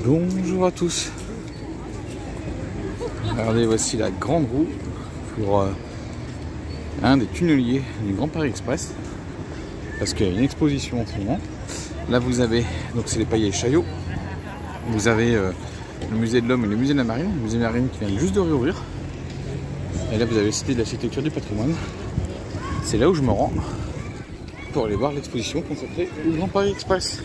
Bonjour à tous. Regardez, voici la grande roue pour un des tunneliers du Grand Paris Express. Parce qu'il y a une exposition en ce moment. Là vous avez, donc c'est les paillets et Chaillot. Vous avez le musée de l'homme et le musée de la marine. Le musée de la marine qui vient juste de réouvrir. Et là vous avez le cité de l'architecture du patrimoine. C'est là où je me rends pour aller voir l'exposition consacrée au Grand Paris Express.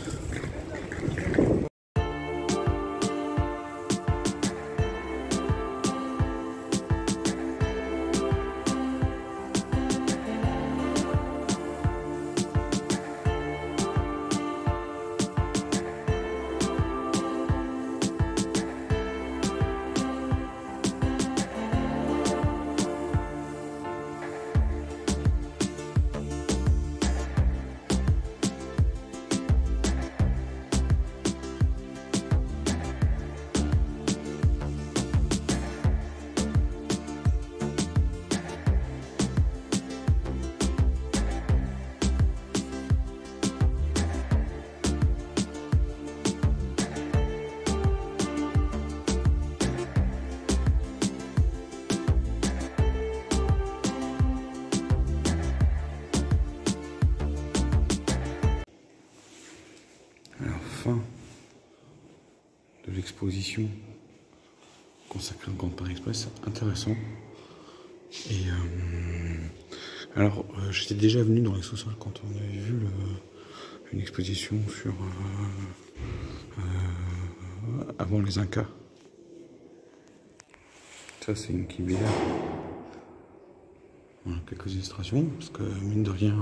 Fin de l'exposition consacrée au Grand Paris Express, intéressant. Et alors j'étais déjà venu dans les sous-sols quand on avait vu une exposition sur avant les Incas. Ça c'est une Kibéla. Voilà, quelques illustrations parce que mine de rien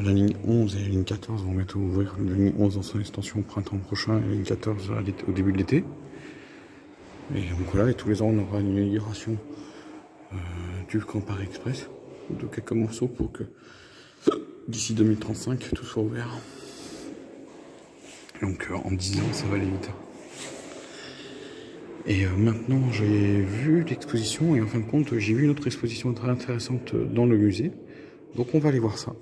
la ligne 11 et la ligne 14 vont bientôt ouvrir. La ligne 11 dans son extension au printemps prochain et la ligne 14 au début de l'été. Et donc voilà, et tous les ans on aura une inauguration du Grand Paris Express, de quelques morceaux pour que d'ici 2035 tout soit ouvert. Donc en 10 ans ça va aller vite. Et maintenant j'ai vu l'exposition et en fin de compte j'ai vu une autre exposition très intéressante dans le musée. Donc on va aller voir ça.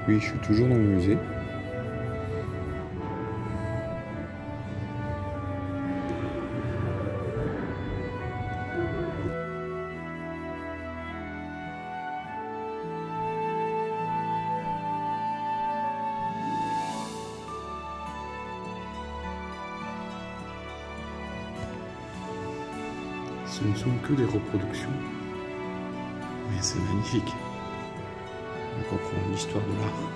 Oui, je suis toujours dans le musée. Ce ne sont que des reproductions, mais c'est magnifique. On comprend l'histoire de l'art.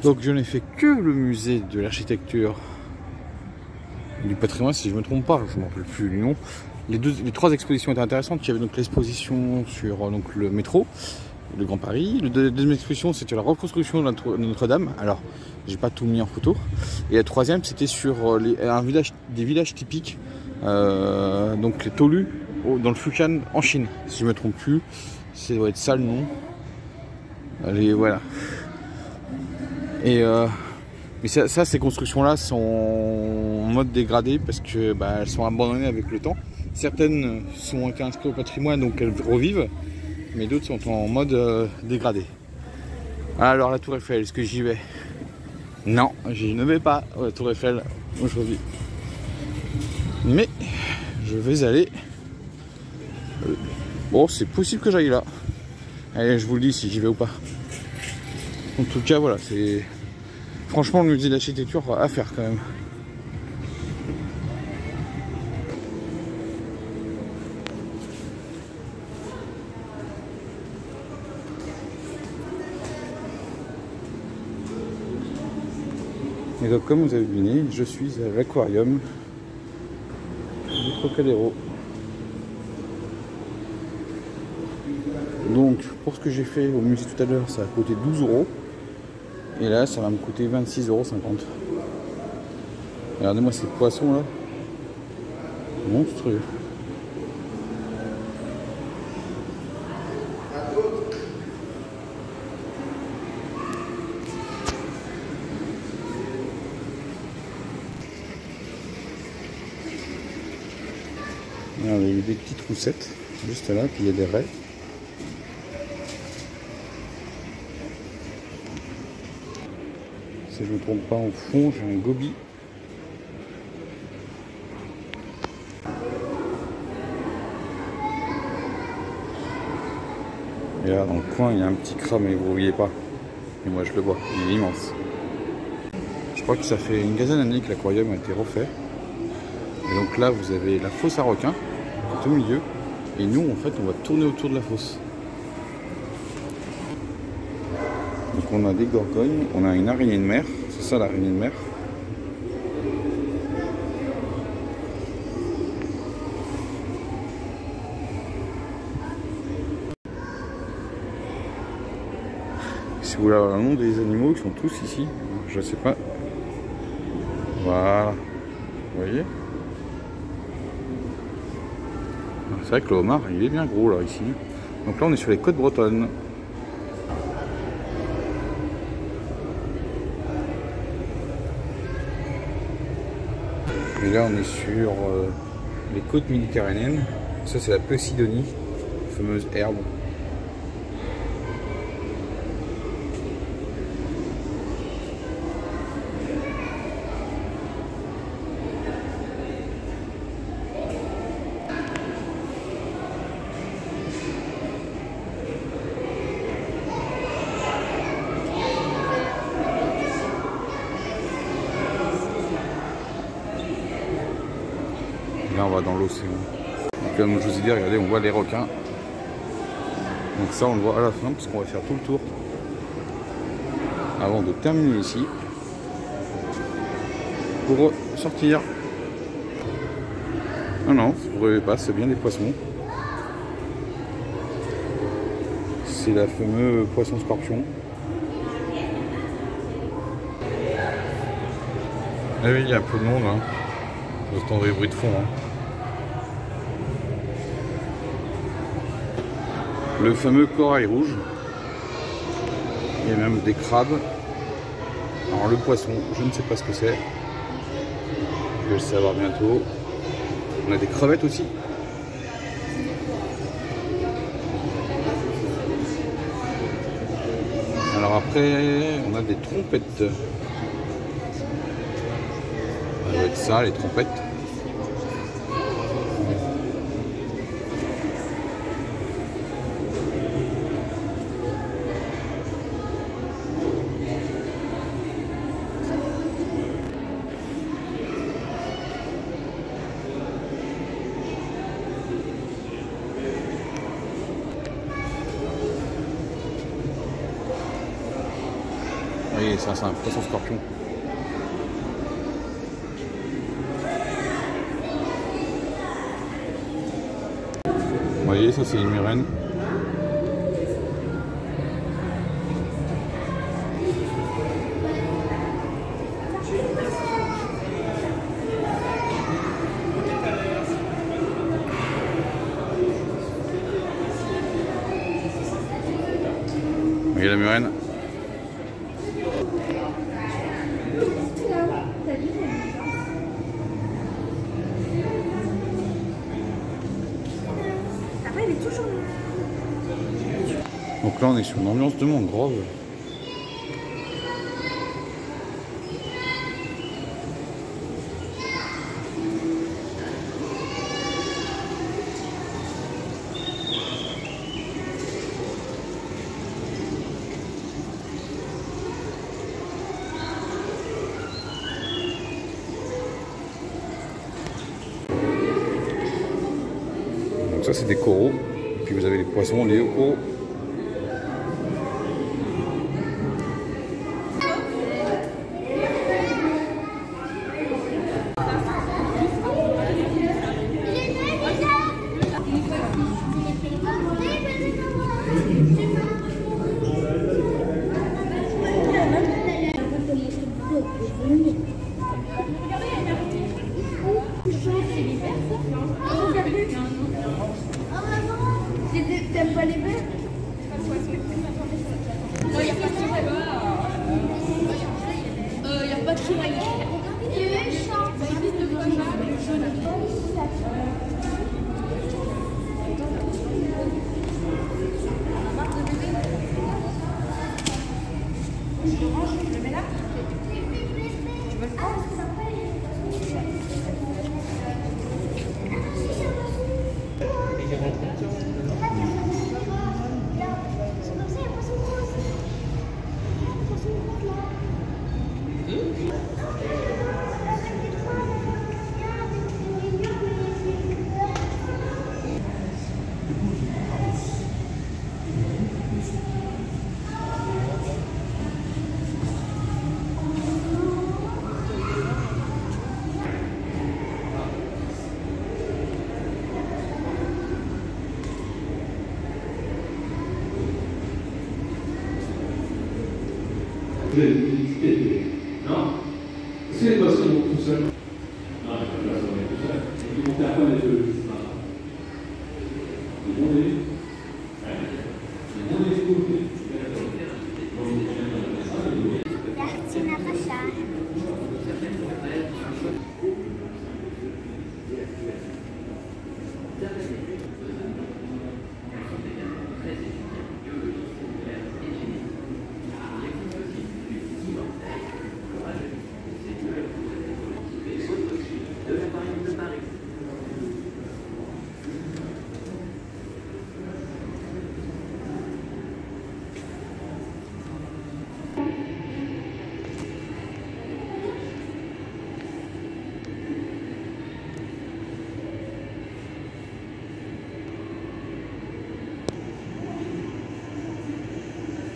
Donc je n'ai fait que le musée de l'architecture du patrimoine, si je ne me trompe pas, je ne me rappelle plus du nom. Les trois expositions étaient intéressantes. Il y avait donc l'exposition sur donc, le métro, le Grand Paris. La deuxième exposition, c'était la reconstruction de Notre-Dame. Alors, j'ai pas tout mis en photo. Et la troisième, c'était sur des villages typiques, donc les Tolus dans le Fujian en Chine, si je me trompe plus. Ça doit être ça le nom. Allez, voilà. Et mais ça, ces constructions-là sont en mode dégradé parce que elles sont abandonnées avec le temps. Certaines sont inscrites au patrimoine, donc elles revivent, mais d'autres sont en mode dégradé. Alors la Tour Eiffel, est-ce que j'y vais? Non, je ne vais pas à la Tour Eiffel aujourd'hui. Mais je vais aller. Bon, c'est possible que j'aille là. Allez, je vous le dis si j'y vais ou pas. En tout cas, voilà, c'est franchement le musée d'architecture à faire quand même. Et donc, comme vous avez deviné, je suis à l'aquarium du Trocadéro. Donc, pour ce que j'ai fait au musée tout à l'heure, ça a coûté 12 €. Et là, ça va me coûter 26,50 €. Regardez-moi ces poissons là. Monstrueux. Regardez, il y a des petites roussettes juste là, puis il y a des raies. Si je ne me trompe pas, au fond, j'ai un goby. Et là, dans le coin, il y a un petit crabe, mais vous ne voyez pas. Et moi, je le vois, il est immense. Je crois que ça fait une quinzaine d'années que l'aquarium a été refait. Et donc là, vous avez la fosse à requins, tout au milieu. Et nous, en fait, on va tourner autour de la fosse. Donc on a des gorgognes, on a une araignée de mer, c'est ça l'araignée de mer. Si vous voulez avoir le nom des animaux, ils sont tous ici, je sais pas. Voilà, vous voyez. C'est vrai que le homard, il est bien gros là ici. Donc là on est sur les côtes bretonnes. Et là on est sur les côtes méditerranéennes. Ça c'est la Posidonie, la fameuse herbe. Là on va dans l'océan. Comme je vous ai dit, regardez, on voit les requins. Donc ça on le voit à la fin parce qu'on va faire tout le tour avant de terminer ici pour sortir. Ah non, vous ne rêvez pas, c'est bien des poissons. C'est la fameuse poisson scorpion. Ah oui, il y a un peu de monde hein. Vous entendez les bruits de fond hein. Le fameux corail rouge. Il y a même des crabes. Alors le poisson, je ne sais pas ce que c'est. Je vais le savoir bientôt. On a des crevettes aussi. Alors après, on a des trompettes. Ça doit être ça, les trompettes. Oui, ça c'est un poisson scorpion. Vous voyez, ça c'est une murène. la murène. Après, il est toujours là. Donc là, on est sur une ambiance de mangrove. Donc ça, c'est des coraux. Et puis vous avez les poissons liés aux coraux. T'aimes pas les verts? Il n'y a pas de soleil. Je le mets là. Tu veux le prendre? Non? Est-ce que les poissons vont tout seuls? Non, les poissons vont tout seuls. Ils vont faire quoi les deux? Ils vont les... Ils vont les couper. Martina Pacha.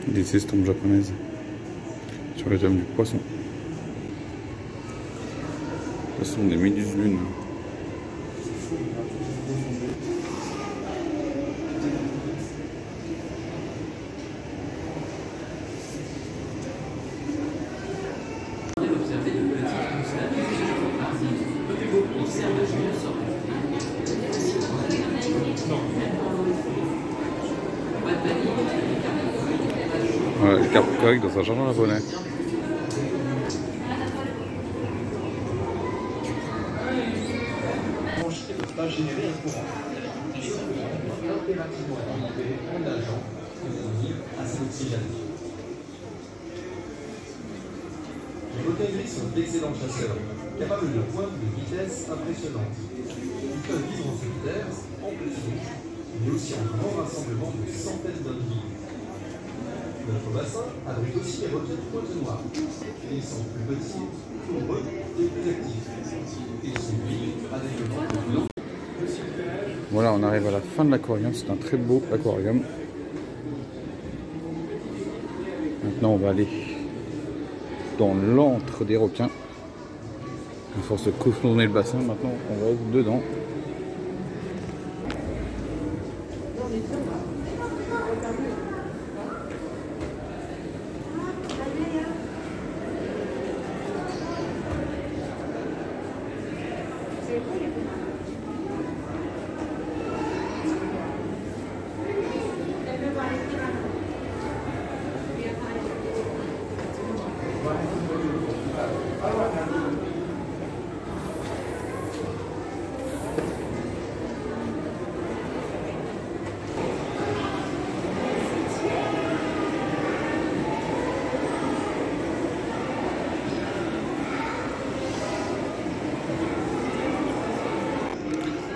Des estampes japonaises sur le thème du poisson. Ce sont des méduses lunes. Voilà, les carpes correctes dans un jardin japonais. Ne peuvent pas générer un courant. Les citoyens doivent impérativement équipés en nageant pour fournir assez d'oxygénation. Les requins gris sont d'excellents chasseurs, capables de pointes de vitesse impressionnantes. Ils peuvent vivre en solitaire, en pleine eau, mais aussi en grand rassemblement de centaines d'individus. Notre bassin abrite aussi les requins de pointe noire. Ils sont plus petits, nombreux et plus actifs. Ils sont vifs avec le ventre blanc. Voilà, on arrive à la fin de l'aquarium. C'est un très beau aquarium. Maintenant, on va aller dans l'antre des requins. À force de contourner le bassin, maintenant, on va être dedans.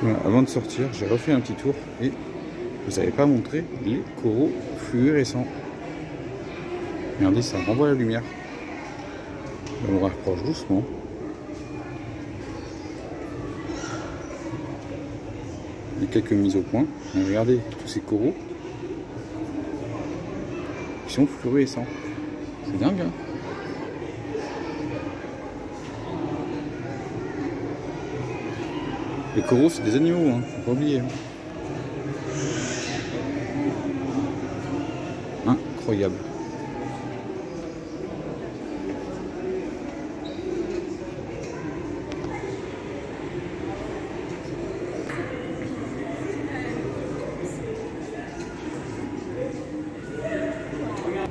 Voilà, avant de sortir, j'ai refait un petit tour et je vous avais pas montré les coraux fluorescents. Regardez, ça renvoie la lumière. On le rapproche doucement. Il y a quelques mises au point. Et regardez tous ces coraux qui sont fluorescents. C'est dingue, hein? Les coraux, c'est des animaux, hein, faut pas oublier. Incroyable.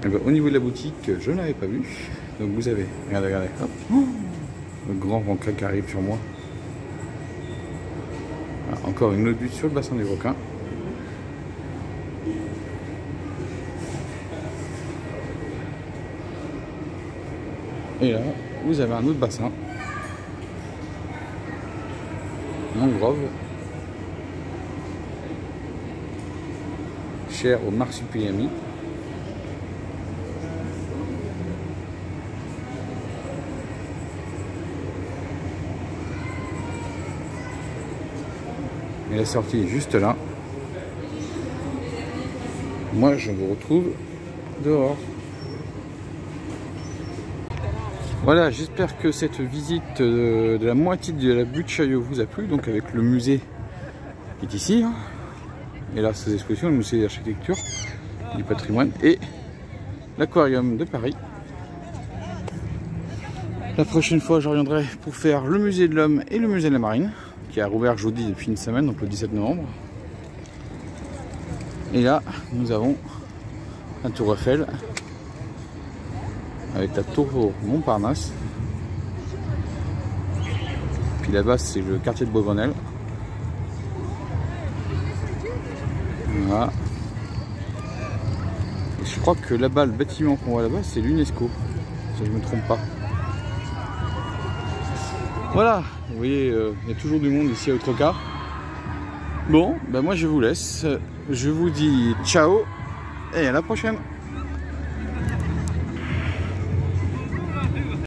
Et ben, au niveau de la boutique, je ne l'avais pas vu. Donc vous avez, regardez, hop, le grand requin qui arrive sur moi. Voilà, encore une autre butte sur le bassin des requins. Et là, vous avez un autre bassin. Mangrove. Cher au marsupilami. Et la sortie est juste là. Moi, je vous retrouve dehors. Voilà, j'espère que cette visite de la moitié de la butte Chaillot vous a plu. Donc avec le musée qui est ici. Hein. Et là, ces expositions, le musée d'architecture, du patrimoine et l'aquarium de Paris. La prochaine fois, je reviendrai pour faire le musée de l'homme et le musée de la marine, qui a rouvert jeudi depuis une semaine, donc le 17 novembre. Et là, nous avons la tour Eiffel avec la tour Montparnasse. Puis là-bas, c'est le quartier de Beaugrenelle. Voilà. Et je crois que là-bas, le bâtiment qu'on voit là-bas, c'est l'UNESCO, si je ne me trompe pas. Voilà, vous voyez, il y a toujours du monde ici à Outroca. Bon, ben moi je vous laisse. Je vous dis ciao et à la prochaine.